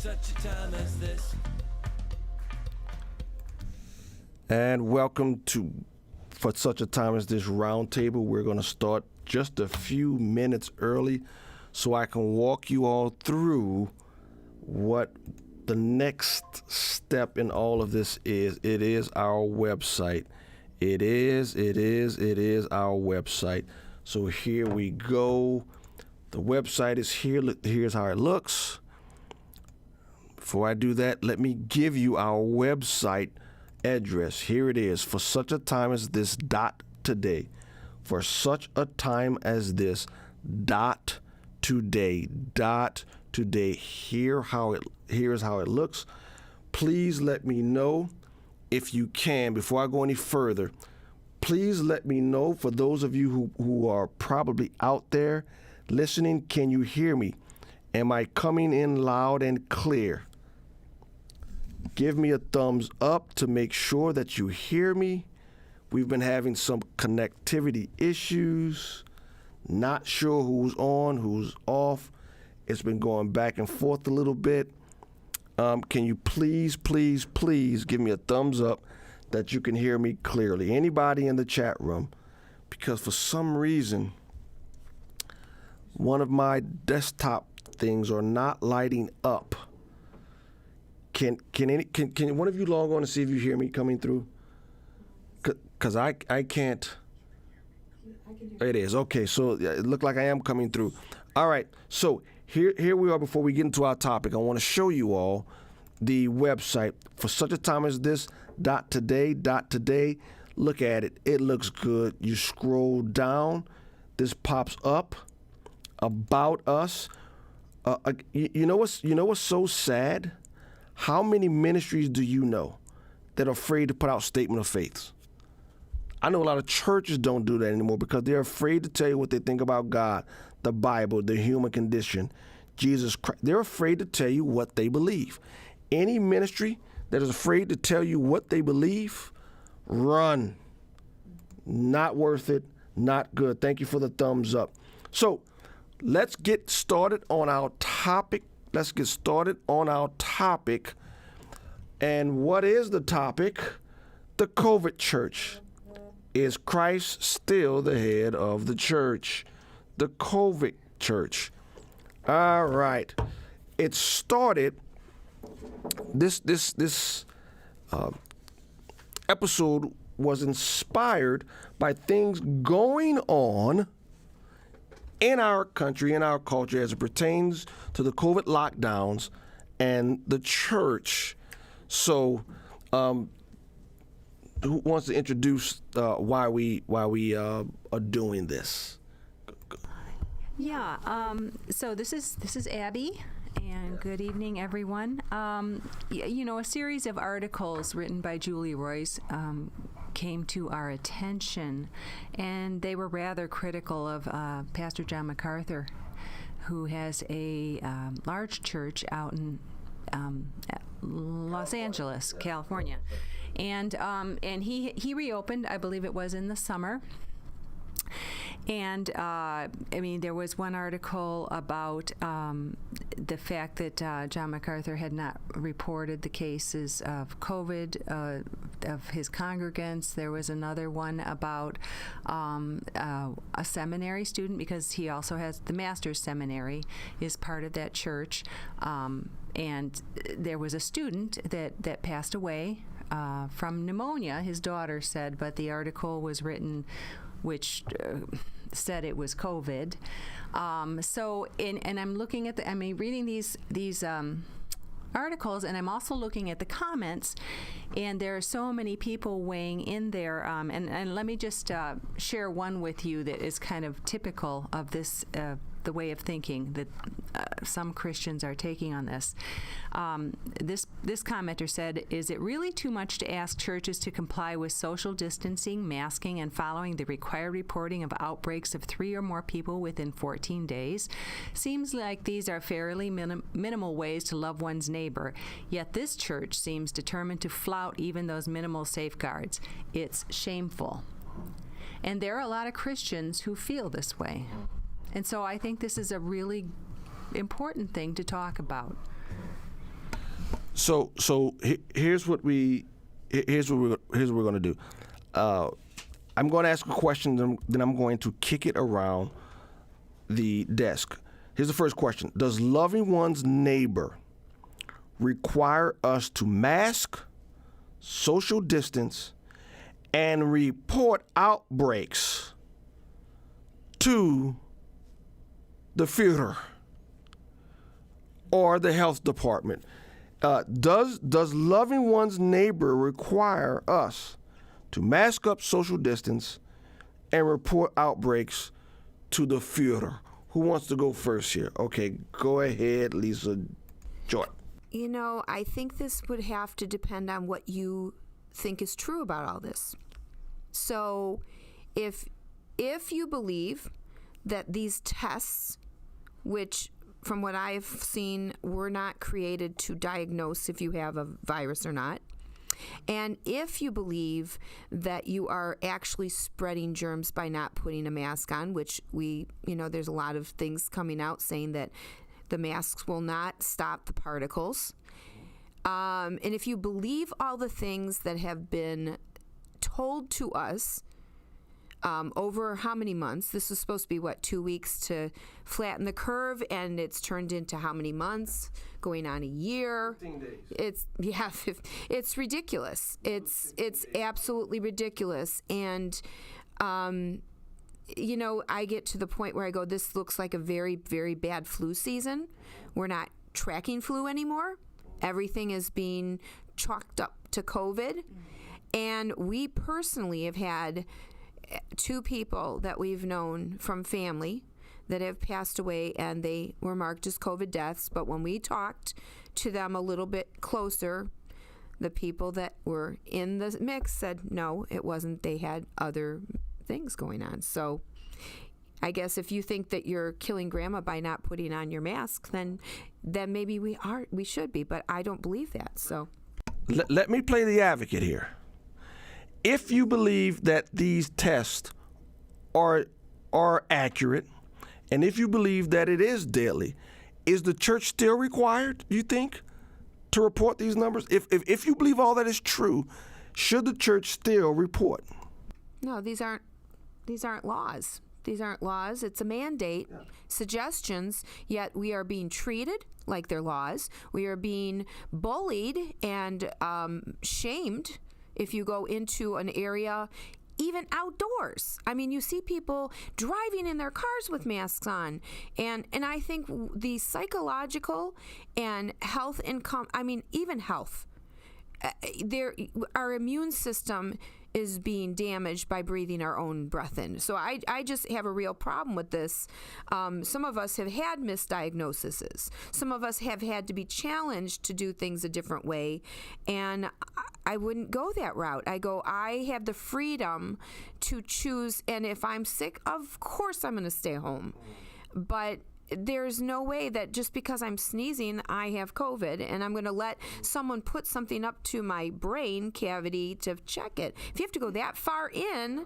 such a time as this. And welcome to For Such a Time as This roundtable. We're going to start just a few minutes early so I can walk you all through what the next step in all of this is. It is our website. It is our website. So here we go. The website is here. Here's how it looks. Before I do that, let me give you our website address. Here it is. For such a time as this .today. For such a time as this .today. .today. Here's how it looks. Please let me know if you can, before I go any further. Please let me know, for those of you who are probably out there listening, can you hear me? Am I coming in loud and clear? Give me a thumbs up to make sure that you hear me. We've been having some connectivity issues. Not sure who's on, who's off. It's been going back and forth a little bit. Can you please give me a thumbs up that you can hear me clearly? Anybody in the chat room? Because for some reason, one of my desktop things are not lighting up. Can one of you log on and see if you hear me coming through? Because I can't. It is. Okay, so it looked like I am coming through. All right, so here we are. Before we get into our topic, I want to show you all the website. For such a time as this, .today. Look at it. It looks good. You scroll down. This pops up. About us. You know what's so sad? How many ministries do you know that are afraid to put out statement of faiths? I know a lot of churches don't do that anymore because they're afraid to tell you what they think about God, the Bible, the human condition, Jesus Christ. They're afraid to tell you what they believe. Any ministry that is afraid to tell you what they believe, run. Not worth it, not good. Thank you for the thumbs up. So let's get started on our topic. And what is the topic? The COVID church. Is Christ still the head of the church? The COVID church. All right. It started, this episode was inspired by things going on in our country, in our culture, as it pertains to the COVID lockdowns and the church. So, who wants to introduce why we are doing this? Yeah. So this is Abby, and good evening, everyone. A series of articles written by Julie Royce came to our attention, and they were rather critical of Pastor John MacArthur, who has a large church out in Los Angeles, California, and he reopened, I believe it was in the summer. And there was one article about the fact that John MacArthur had not reported the cases of COVID of his congregants. There was another one about a seminary student, because he also has the master's seminary is part of that church. And there was a student that passed away from pneumonia, his daughter said, but the article was written which said it was COVID. And I'm looking at reading these articles, and I'm also looking at the comments, and there are so many people weighing in there. And let me just share one with you that is kind of typical of this, the way of thinking that some Christians are taking on this. This commenter said, "Is it really too much to ask churches to comply with social distancing, masking, and following the required reporting of outbreaks of 3 or more people within 14 days? Seems like these are fairly minimal ways to love one's neighbor, yet this church seems determined to flout even those minimal safeguards. It's shameful." And there are a lot of Christians who feel this way. And so I think this is a really important thing to talk about. So here's what we're going to do. I'm going to ask a question, then I'm going to kick it around the desk. Here's the first question. Does loving one's neighbor require us to mask, social distance, and report outbreaks to the Führer or the health department? Does loving one's neighbor require us to mask up, social distance, and report outbreaks to the Führer? Who wants to go first here? Okay, go ahead, Lisa Joy. You know, I think this would have to depend on what you think is true about all this. So if you believe that these tests, which from what I've seen were not created to diagnose if you have a virus or not, and if you believe that you are actually spreading germs by not putting a mask on, which there's a lot of things coming out saying that the masks will not stop the particles. And if you believe all the things that have been told to us over how many months? This was supposed to be, 2 weeks to flatten the curve, and it's turned into how many months? Going on a year. 15 days. It's ridiculous. It's absolutely ridiculous. And, I get to the point where I go, this looks like a very, very bad flu season. We're not tracking flu anymore. Everything is being chalked up to COVID. And we personally have had 2 people that we've known from family that have passed away, and they were marked as COVID deaths. But when we talked to them a little bit closer, the people that were in the mix said, no, it wasn't. They had other things going on. So I guess if you think that you're killing grandma by not putting on your mask, then maybe we should be. But I don't believe that. So Let me play the advocate here. If you believe that these tests are accurate, and if you believe that it is deadly, is the church still required, you think, to report these numbers? If you believe all that is true, should the church still report? no, these aren't laws. These aren't laws. It's a mandate, suggestions, yet we are being treated like they're laws. We are being bullied and shamed if you go into an area, even outdoors. I mean, you see people driving in their cars with masks on. And I think the psychological and health even health, our immune system is being damaged by breathing our own breath in. So I just have a real problem with this. Some of us have had misdiagnoses. Some of us have had to be challenged to do things a different way. And I wouldn't go that route. I have the freedom to choose. And if I'm sick, of course I'm going to stay home. But there's no way that just because I'm sneezing, I have COVID, and I'm going to let someone put something up to my brain cavity to check it. If you have to go that far in,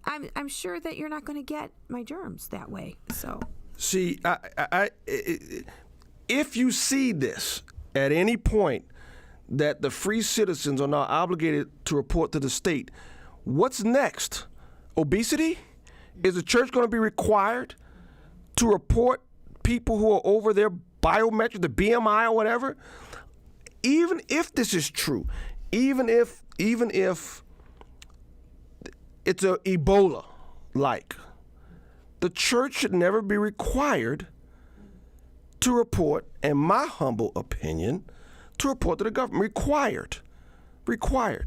I'm sure that you're not going to get my germs that way. So, see, if you see this at any point that the free citizens are now obligated to report to the state, what's next? Obesity? Is the church going to be required to report people who are over their biometric, the BMI or whatever? Even if this is true, even if it's a Ebola-like, the church should never be required to report, in my humble opinion, to report to the government. Required.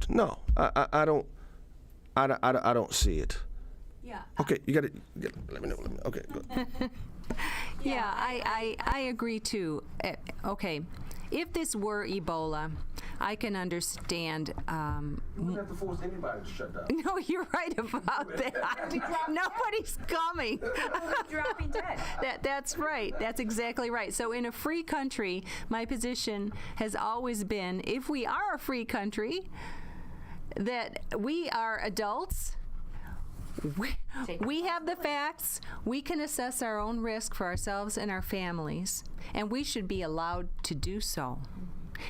No, I don't see it. Yeah. Okay, you got to let me know. Okay, good. Yeah, I agree too. Okay, if this were Ebola, I can understand. You wouldn't have to force anybody to shut down. No, you're right about that. Nobody's coming. Dropping dead. That's right. That's exactly right. So in a free country, my position has always been, if we are a free country, that we are adults. We have the facts. We can assess our own risk for ourselves and our families, and we should be allowed to do so.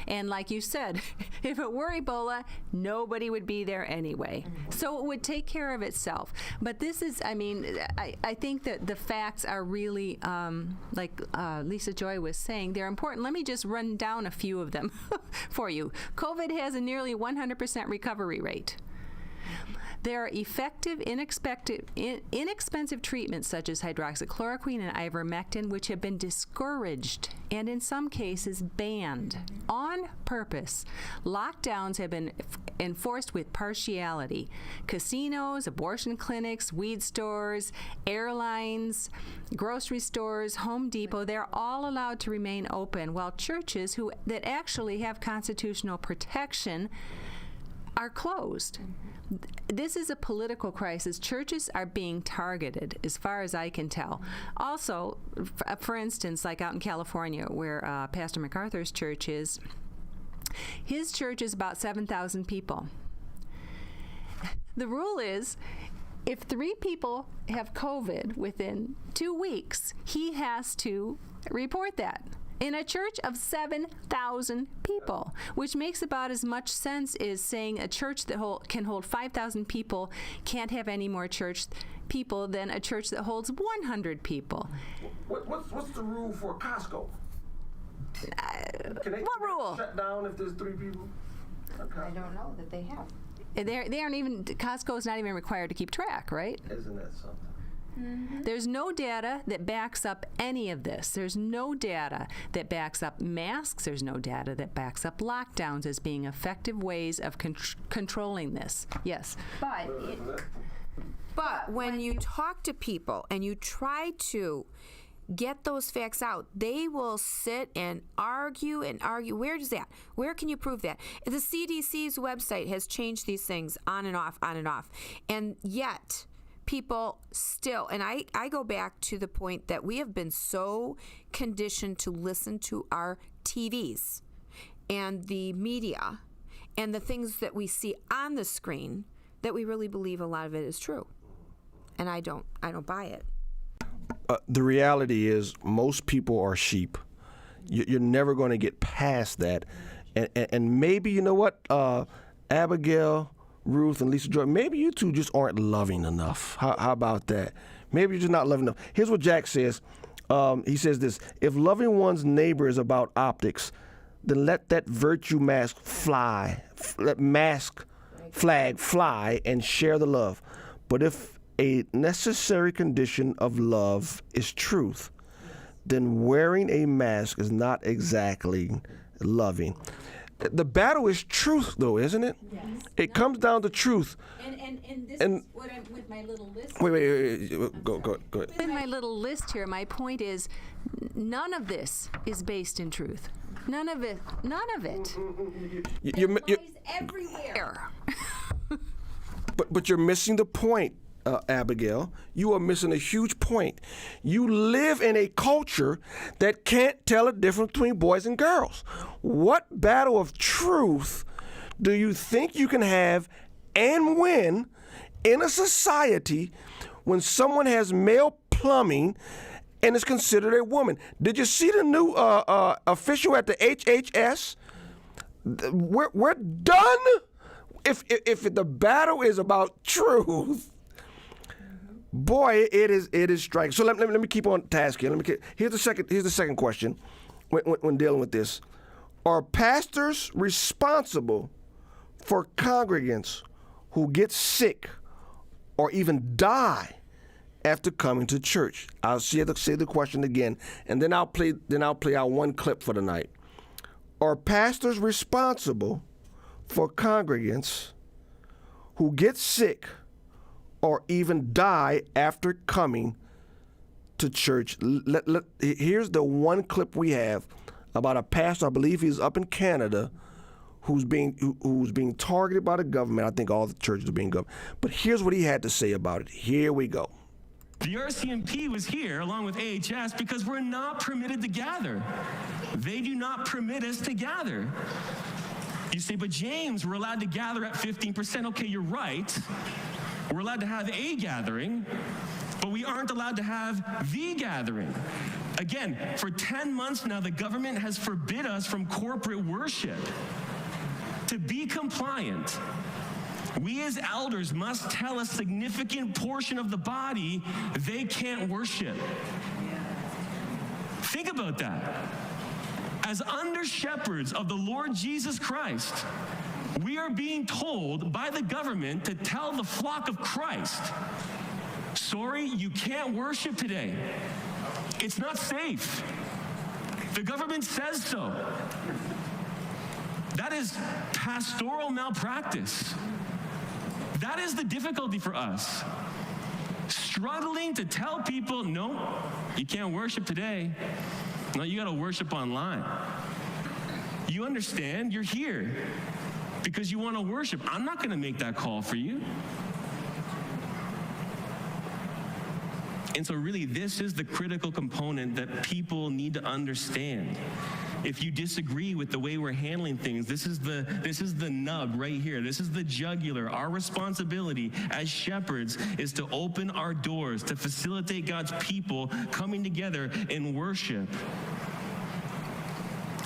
And like you said, if it were Ebola, nobody would be there anyway. So it would take care of itself. But this is, I think that the facts are really, like Lisa Joy was saying, they're important. Let me just run down a few of them for you. COVID has a nearly 100% recovery rate. There are effective, inexpensive treatments such as hydroxychloroquine and ivermectin, which have been discouraged and in some cases banned on purpose. Lockdowns have been enforced with partiality. Casinos, abortion clinics, weed stores, airlines, grocery stores, Home Depot, they're all allowed to remain open, while churches that actually have constitutional protection are closed. This is a political crisis. Churches are being targeted, as far as I can tell. Also, for instance, like out in California, where Pastor MacArthur's church is, his church is about 7,000 people. The rule is, if 3 people have COVID within 2 weeks, he has to report that. In a church of 7,000 people, which makes about as much sense as saying a church that can hold 5,000 people can't have any more church people than a church that holds 100 people. What's the rule for Costco? What rule? Shut down if there's 3 people? I don't know that they have. They aren't even, Costco's not even required to keep track, right? Isn't that something? Mm-hmm. There's no data that backs up any of this. There's no data that backs up masks. There's no data that backs up lockdowns as being effective ways of controlling this. Yes. But when you talk to people and you try to get those facts out, they will sit and argue and argue. Where is that? Where can you prove that? The CDC's website has changed these things on and off. And yet, people still, and I go back to the point that we have been so conditioned to listen to our TVs and the media and the things that we see on the screen that we really believe a lot of it is true. And I don't buy it. The reality is most people are sheep. You're never going to get past that. And maybe, you know what, Abigail, Ruth, and Lisa Joy, maybe you two just aren't loving enough. How about that? Maybe you're just not loving enough. Here's what Jack says. He says this: if loving one's neighbor is about optics, then let that virtue mask fly. Let flag fly and share the love. But if a necessary condition of love is truth, then wearing a mask is not exactly loving. The battle is truth, though, isn't it? Yes. It comes down to truth. And this is what I'm with my little list. Wait. Go ahead. With my little list here, my point is, none of this is based in truth. None of it. It lies everywhere. But you're missing the point, Abigail. You are missing a huge point. You live in a culture that can't tell a difference between boys and girls. What battle of truth do you think you can have and win in a society when someone has male plumbing and is considered a woman? Did you see the new official at the HHS? We're done. If the battle is about truth, boy, it is striking. So let me keep on task here. Here's the second question when dealing with this: are pastors responsible for congregants who get sick or even die after coming to church? I'll say the question again, and then I'll play our one clip for the night. Are pastors responsible for congregants who get sick or even die after coming to church? Here's the one clip we have about a pastor, I believe he's up in Canada, who's being targeted by the government. I think all the churches are being governed. But here's what he had to say about it. Here we go. The RCMP was here along with AHS because we're not permitted to gather. They do not permit us to gather. You say, but James, we're allowed to gather at 15%. Okay, you're right. We're allowed to have a gathering, but we aren't aren't allowed to have the gathering. Again, for 10 months now, the government has forbid us from corporate worship. To be compliant, we as elders must tell a significant portion of the body they can't worship. Think about that. As under shepherds of the Lord Jesus Christ, we are being told by the government to tell the flock of Christ, sorry, you can't worship today. It's not safe. The government says so. That is pastoral malpractice. That is the difficulty for us. Struggling to tell people, no, you can't worship today. No, you gotta worship online. You understand, you're here because you wanna worship. I'm not gonna make that call for you. And so really, this is the critical component that people need to understand. If you disagree with the way we're handling things, this is the nub right here. This is the jugular. Our responsibility as shepherds is to open our doors, to facilitate God's people coming together in worship.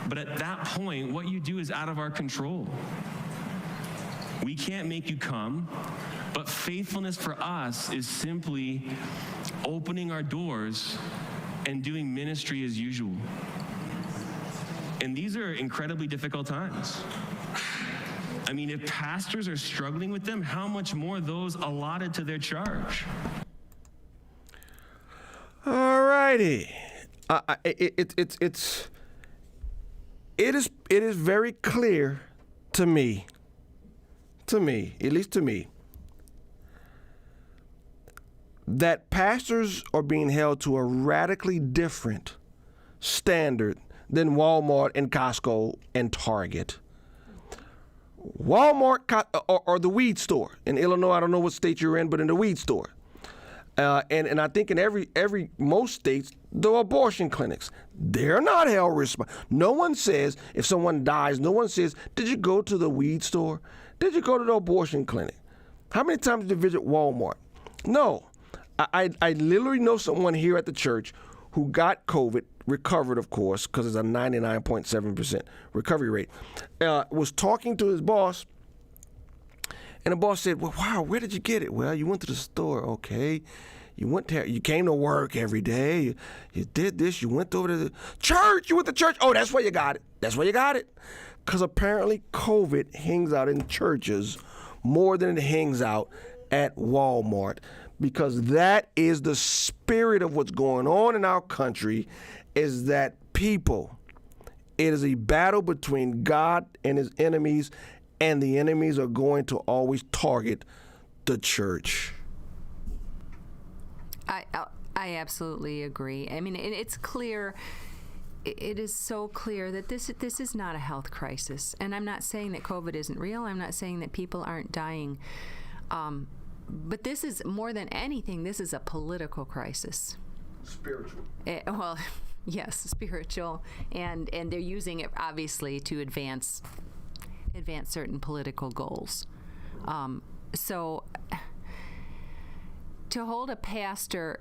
But at that point, what you do is out of our control. We can't make you come, but faithfulness for us is simply opening our doors and doing ministry as usual. And these are incredibly difficult times. I mean, if pastors are struggling with them, how much more those allotted to their charge? All righty. It is very clear to me, at least to me, that pastors are being held to a radically different standard than Walmart and Costco and Target. Walmart or the weed store in Illinois, I don't know what state you're in, but in the weed store. And I think in most states, the abortion clinics, they're not held responsible. No one says, if someone dies, no one says, did you go to the weed store? Did you go to the abortion clinic? How many times did you visit Walmart? No. I literally know someone here at the church who got COVID, recovered, of course, because it's a 99.7% recovery rate, was talking to his boss, and the boss said, well, wow, where did you get it? Well, you went to the store, okay. You came to work every day. You did this. You went over to the church. You went to church. Oh, that's where you got it. That's where you got it. Because apparently COVID hangs out in churches more than it hangs out at Walmart. Because that is the spirit of what's going on in our country, is that people, it is a battle between God and his enemies, and the enemies are going to always target the church. I absolutely agree. I mean, it's clear. It is so clear that this is not a health crisis. And I'm not saying that COVID isn't real. I'm not saying that people aren't dying. But this is, more than anything, this is a political crisis. Spiritual. Well, yes, spiritual. And they're using it, obviously, to advance certain political goals. So to hold a pastor,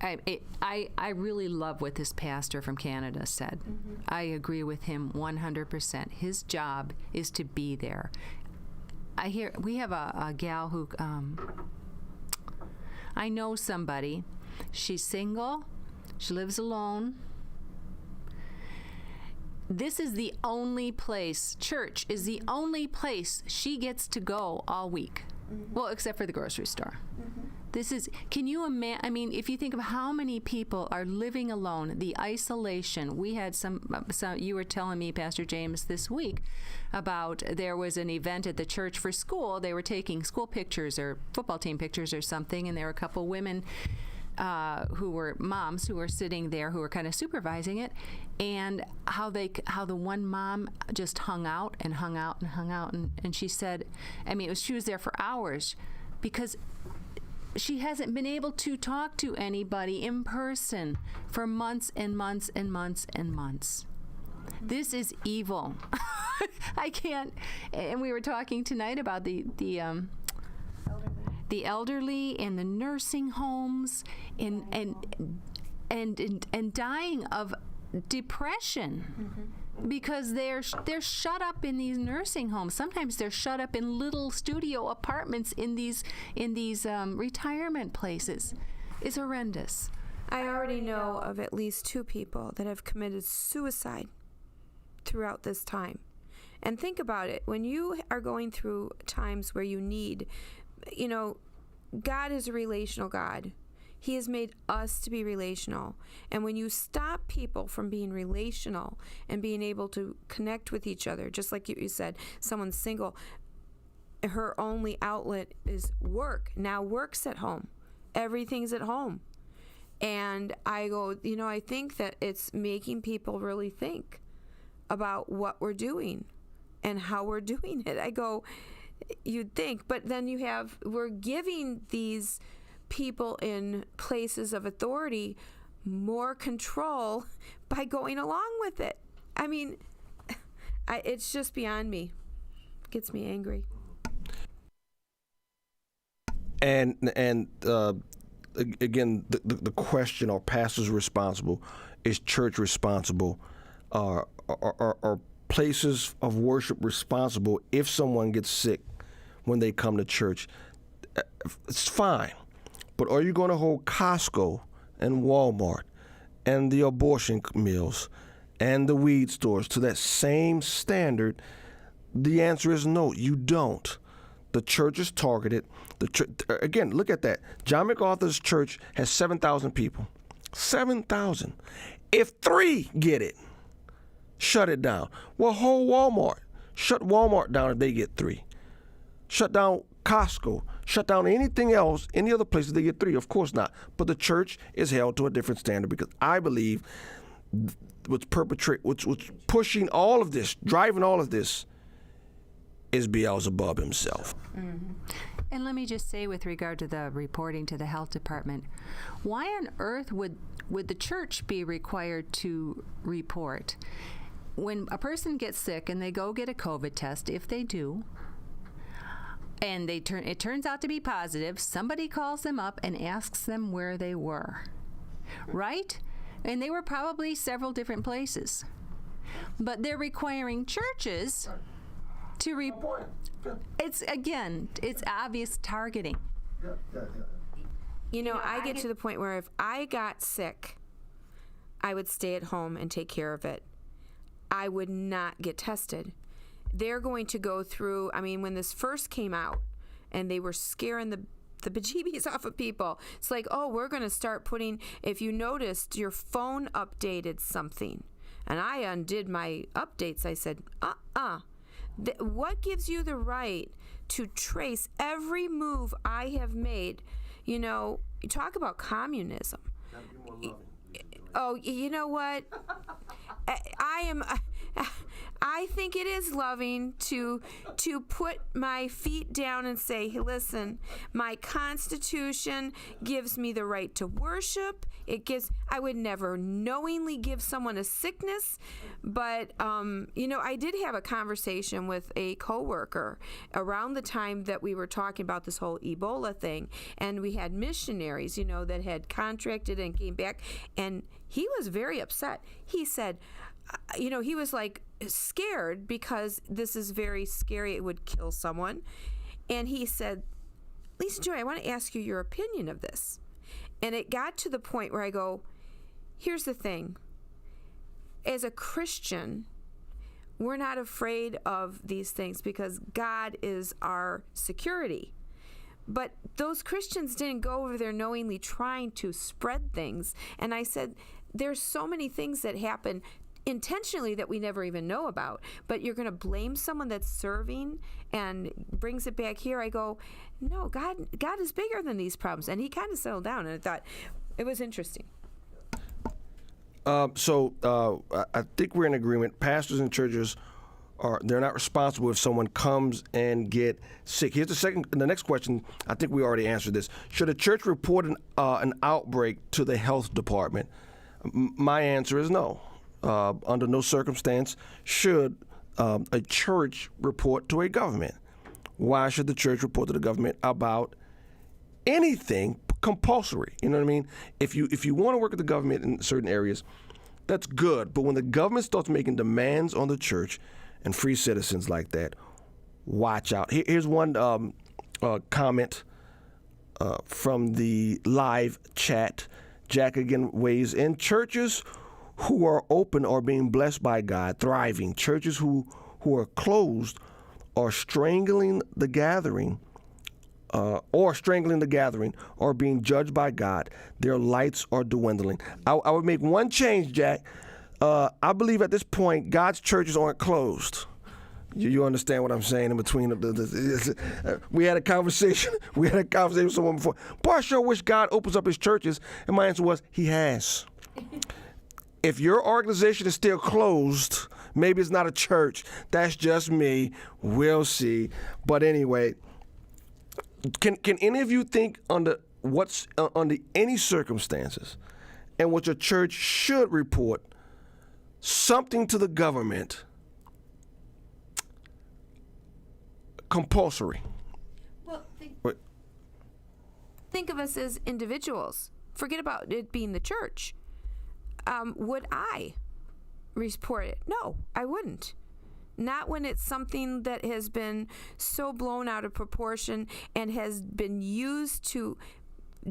I really love what this pastor from Canada said. Mm-hmm. I agree with him 100%. His job is to be there. We have a gal who, I know somebody. She's single. She lives alone. This is the only place, church is the only place she gets to go all week. Mm-hmm. Well, except for the grocery store. Mm-hmm. Can you imagine? I mean, if you think of how many people are living alone, the isolation. We had some, you were telling me, Pastor James, this week about there was an event at the church for school. They were taking school pictures or football team pictures or something, and there were a couple women who were moms who were sitting there who were kind of supervising it, and how the one mom just hung out, and she said, I mean, she was there for hours because she hasn't been able to talk to anybody in person for months and months and months and months. This is evil. I can't. And we were talking tonight about the the elderly in the nursing homes, and dying of depression. Because they're shut up in these nursing homes. Sometimes they're shut up in little studio apartments in these retirement places. It's horrendous. I already know of at least 2 people that have committed suicide throughout this time. And think about it. When you are going through times where you need, God is a relational God. He has made us to be relational. And when you stop people from being relational and being able to connect with each other, just like you said, someone's single, her only outlet is work. Now work's at home. Everything's at home. And I go, I think that it's making people really think about what we're doing and how we're doing it. I go, you'd think, but then we're giving these people in places of authority more control by going along with it. I mean, it's just beyond me. It gets me angry. And again, the question: are pastors responsible? Is church responsible? Are places of worship responsible if someone gets sick when they come to church? It's fine. But are you going to hold Costco and Walmart and the abortion mills and the weed stores to that same standard? The answer is no, you don't. The church is targeted. Again, look at that. John MacArthur's church has 7,000 people. 7,000. If 3 get it, shut it down. Well, hold Walmart. Shut Walmart down if they get 3. Shut down Costco. Shut down anything else, any other places they get 3. Of course not. But the church is held to a different standard because I believe what's pushing all of this, driving all of this, is Beelzebub himself. Mm-hmm. And let me just say, with regard to the reporting to the health department, why on earth would the church be required to report? When a person gets sick and they go get a COVID test, if they do, and it turns out to be positive, somebody calls them up and asks them where they were, right? And they were probably several different places. But they're requiring churches to report. It's obvious targeting. I get to the point where if I got sick, I would stay at home and take care of it. I would not get tested. They're going to go through, when this first came out and they were scaring the bejeebies off of people, it's like, oh, we're going to start putting, if you noticed, your phone updated something. And I undid my updates. I said, what gives you the right to trace every move I have made? You talk about communism. Oh, you know what? I think it is loving to put my feet down and say, hey, listen, my Constitution gives me the right to worship. I would never knowingly give someone a sickness, but I did have a conversation with a coworker around the time that we were talking about this whole Ebola thing, and we had missionaries, that had contracted and came back, and he was very upset. He said, he was like scared because this is very scary. It would kill someone. And he said, Lisa Joy, I want to ask you your opinion of this. And it got to the point where I go, here's the thing. As a Christian, we're not afraid of these things because God is our security. But those Christians didn't go over there knowingly trying to spread things. And I said, there's so many things that happen intentionally that we never even know about, but you're going to blame someone that's serving and brings it back here. I go, no, God is bigger than these problems. And he kind of settled down, and I thought it was interesting. So I think we're in agreement. Pastors and churches they're not responsible if someone comes and get sick. Here's the next question. I think we already answered this. Should a church report an outbreak to the health department? My answer is no. Under no circumstance should a church report to a government. Why should the church report to the government about anything compulsory. You know what I mean? If you want to work with the government in certain areas, that's good. But when the government starts making demands on the church and free citizens like that, watch out. Here's one comment from the live chat. Jack again weighs in. Churches who are open are being blessed by God, thriving. Churches who are closed are strangling the gathering, or being judged by God. Their lights are dwindling. I would make one change, Jack. I believe at this point, God's churches aren't closed. You understand what I'm saying in between we had a conversation. We had a conversation with someone before. Boy, I sure wish God opens up his churches. And my answer was, he has. If your organization is still closed, maybe it's not a church. That's just me. We'll see. But anyway, can any of you think under any circumstances in which a church should report something to the government compulsory? Well, think of us as individuals. Forget about it being the church. Would I report it? No, I wouldn't. Not when it's something that has been so blown out of proportion and has been used to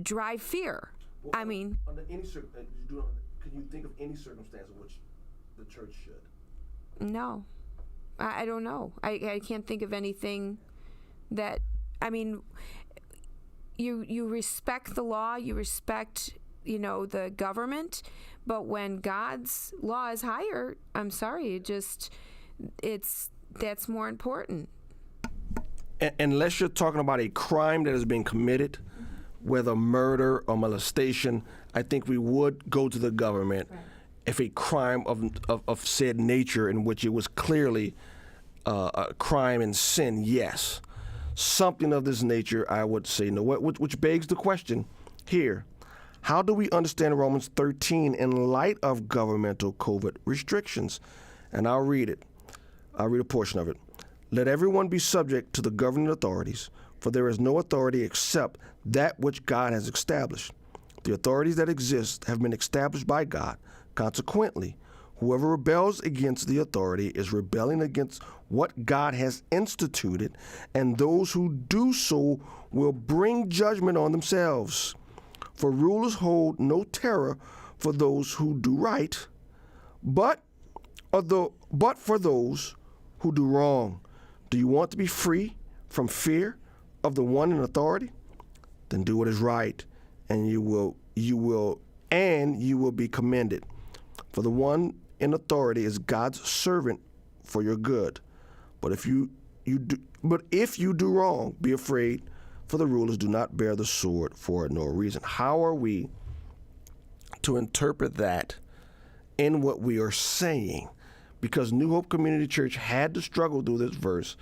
drive fear. Well, I mean, can you think of any circumstance in which the church should? no. I don't know. I can't think of anything that, I mean, you respect the law, you respect, the government, but when God's law is higher, I'm sorry, that's more important. Unless you're talking about a crime that has been committed, whether murder or molestation, I think we would go to the government. Right. If a crime of said nature in which it was clearly a crime and sin, yes. Something of this nature, I would say no. Which begs the question here, how do we understand Romans 13 in light of governmental COVID restrictions? And I'll read it. I'll read a portion of it. Let everyone be subject to the governing authorities, for there is no authority except that which God has established. The authorities that exist have been established by God. Consequently, whoever rebels against the authority is rebelling against what God has instituted, and those who do so will bring judgment on themselves. For rulers hold no terror for those who do right, but for those who do wrong. Do you want to be free from fear of the one in authority? Then do what is right, and you will be commended. For the one in authority is God's servant for your good. But if you do wrong, be afraid, for the rulers do not bear the sword for no reason. How are we to interpret that in what we are saying? Because New Hope Community Church had to struggle through this verse.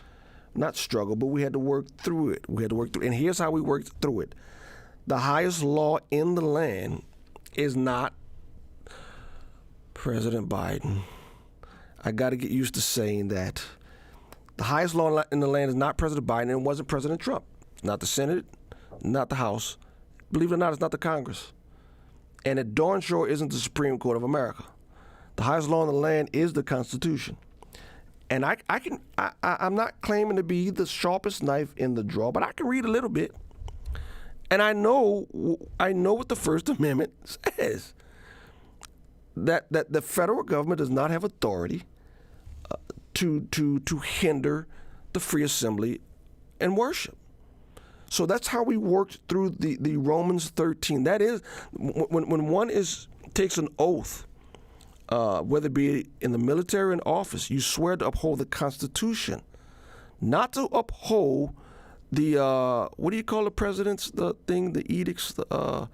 Not struggle, but we had to work through it. And here's how we worked through it. The highest law in the land is not President Biden. I got to get used to saying that. The highest law in the land is not President Biden, and it wasn't President Trump. Not the Senate, not the House. Believe it or not, it's not the Congress. And it darn sure isn't the Supreme Court of America. The highest law in the land is the Constitution. And I'm not claiming to be the sharpest knife in the drawer, but I can read a little bit. And I know what the First Amendment says. That the federal government does not have authority to hinder the free assembly and worship. So that's how we worked through the Romans 13. That is, when one takes an oath, whether it be in the military or in office, you swear to uphold the Constitution, not to uphold the what do you call the president's the edicts, the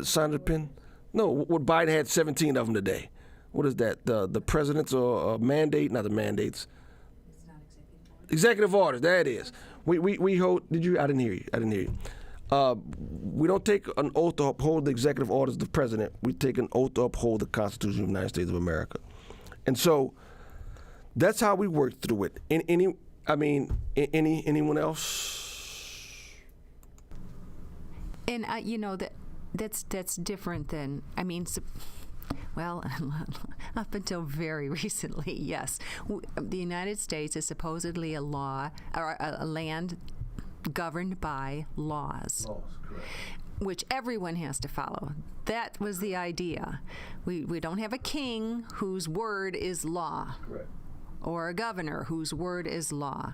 sign of the pen. No, what Biden had 17 of them today. What is that? The president's mandate, not the mandates. It's not executive orders. There it is. We hold. Did you? I didn't hear you. We don't take an oath to uphold the executive orders of the president. We take an oath to uphold the Constitution of the United States of America. And so that's how we work through it. Anyone else? And that's different than, I mean, well, up until very recently, yes. The United States is supposedly a law, or a land governed by laws. Correct. Which everyone has to follow. That was the idea. We don't have a king whose word is law. Correct. Or a governor whose word is law.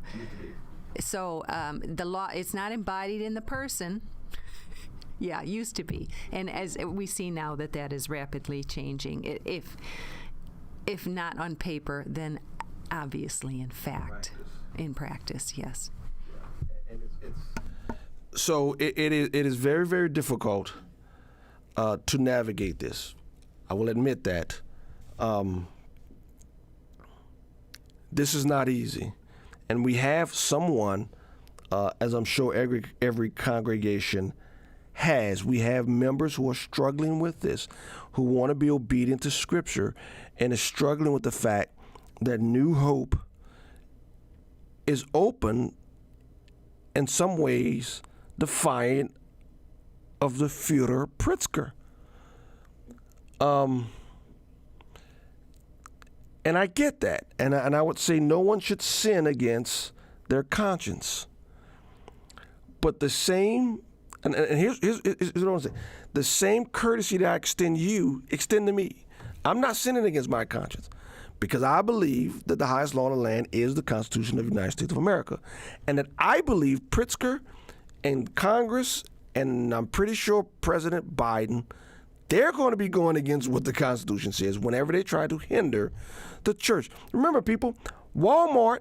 So the law, it's not embodied in the person. Yeah, used to be. And as we see now that is rapidly changing. If not on paper, then obviously in fact. In practice, yes. And so it is very, very difficult to navigate this. I will admit that. This is not easy. And we have someone, as I'm sure every congregation has, we have members who are struggling with this, who want to be obedient to Scripture, and is struggling with the fact that New Hope is open, in some ways, defiant of the Führer Pritzker. And I get that. And I would say no one should sin against their conscience. But the same, and here's what I want to say. The same courtesy that I extend to me. I'm not sinning against my conscience because I believe that the highest law in the land is the Constitution of the United States of America. And that I believe Pritzker and Congress, and I'm pretty sure President Biden, they're going to be going against what the Constitution says whenever they try to hinder the church. Remember, people, Walmart,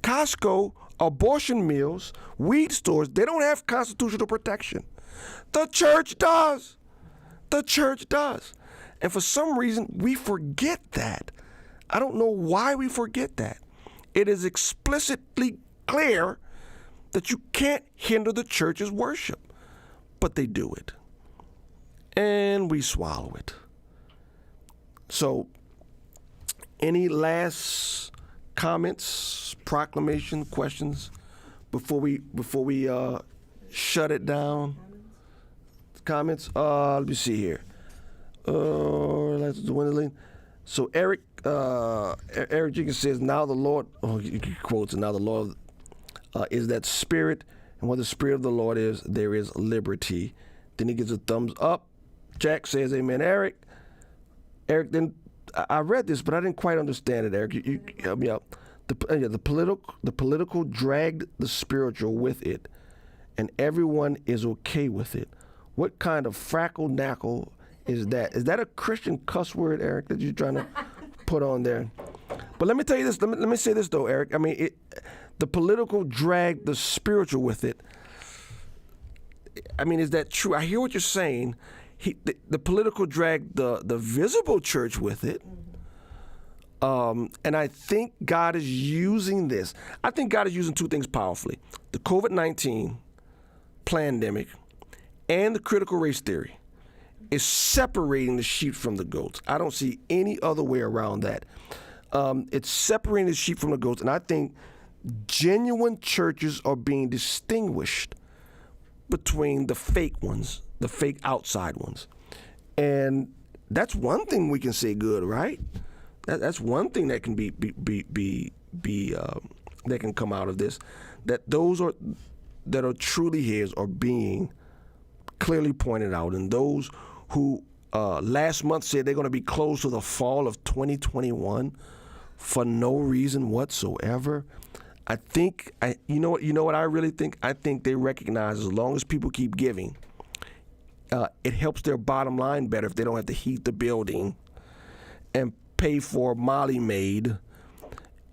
Costco, abortion mills, weed stores, they don't have constitutional protection. The church does. The church does. And for some reason, we forget that. I don't know why we forget that. It is explicitly clear that you can't hinder the church's worship, but they do it. And we swallow it. So, any last comments, proclamation, questions before we shut it down? Comments? Let me see here. Let's dwindling. So Eric Jenkins says, "Now the Lord," he quotes, "Now the Lord is that Spirit, and where the Spirit of the Lord is, there is liberty." Then he gives a thumbs up. Jack says, "Amen." Eric, then I read this, but I didn't quite understand it. Eric, you help me out. The political dragged the spiritual with it, and everyone is okay with it. What kind of frackle-knackle is that? Is that a Christian cuss word, Eric, that you're trying to put on there? But let me tell you this. Let me say this, though, Eric. I mean, the political dragged the spiritual with it. I mean, is that true? I hear what you're saying. The political dragged the visible church with it. And I think God is using this. I think God is using two things powerfully. The COVID-19 pandemic and the critical race theory is separating the sheep from the goats. I don't see any other way around that. It's separating the sheep from the goats. And I think genuine churches are being distinguished between the fake ones, the fake outside ones. And that's one thing we can say good, right? That's one thing that can be that can come out of this. That those that are truly His are being clearly pointed out, and those who last month said they're going to be closed to the fall of 2021 for no reason whatsoever. I think you know what I really think. I think they recognize as long as people keep giving, it helps their bottom line better if they don't have to heat the building and pay for Molly Maid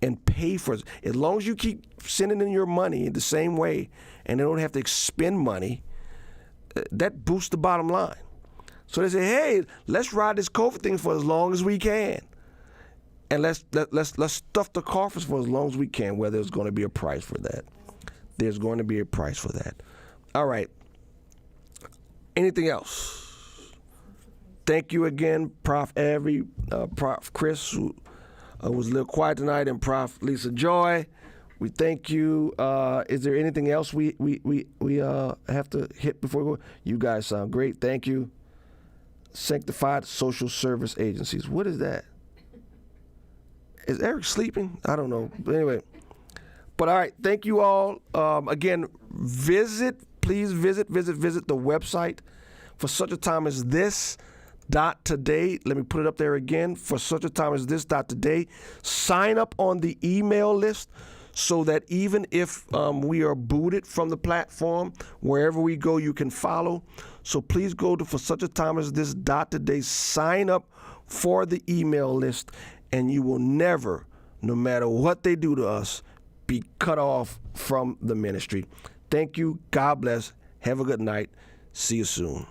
and pay for, as long as you keep sending in your money the same way and they don't have to expend money, that boosts the bottom line. So they say, hey, let's ride this COVID thing for as long as we can. And let's stuff the coffers for as long as we can, where there's going to be a price for that. There's going to be a price for that. All right. Anything else? Thank you again, Prof. Prof. Chris, who was a little quiet tonight, and Prof. Lisa Joy. We thank you. Is there anything else we have to hit before we go? You guys sound great. Thank you. Sanctified Social Service Agencies. What is that? Is Eric sleeping? I don't know. But anyway. But all right, thank you all. Again, please visit the website for such a time as this .today. Let me put it up there again. For such a time as this .today. Sign up on the email list so that even if we are booted from the platform, wherever we go, you can follow. So please go to for such a time as this .today. Sign up for the email list, and you will never, no matter what they do to us, be cut off from the ministry. Thank you. God bless. Have a good night. See you soon.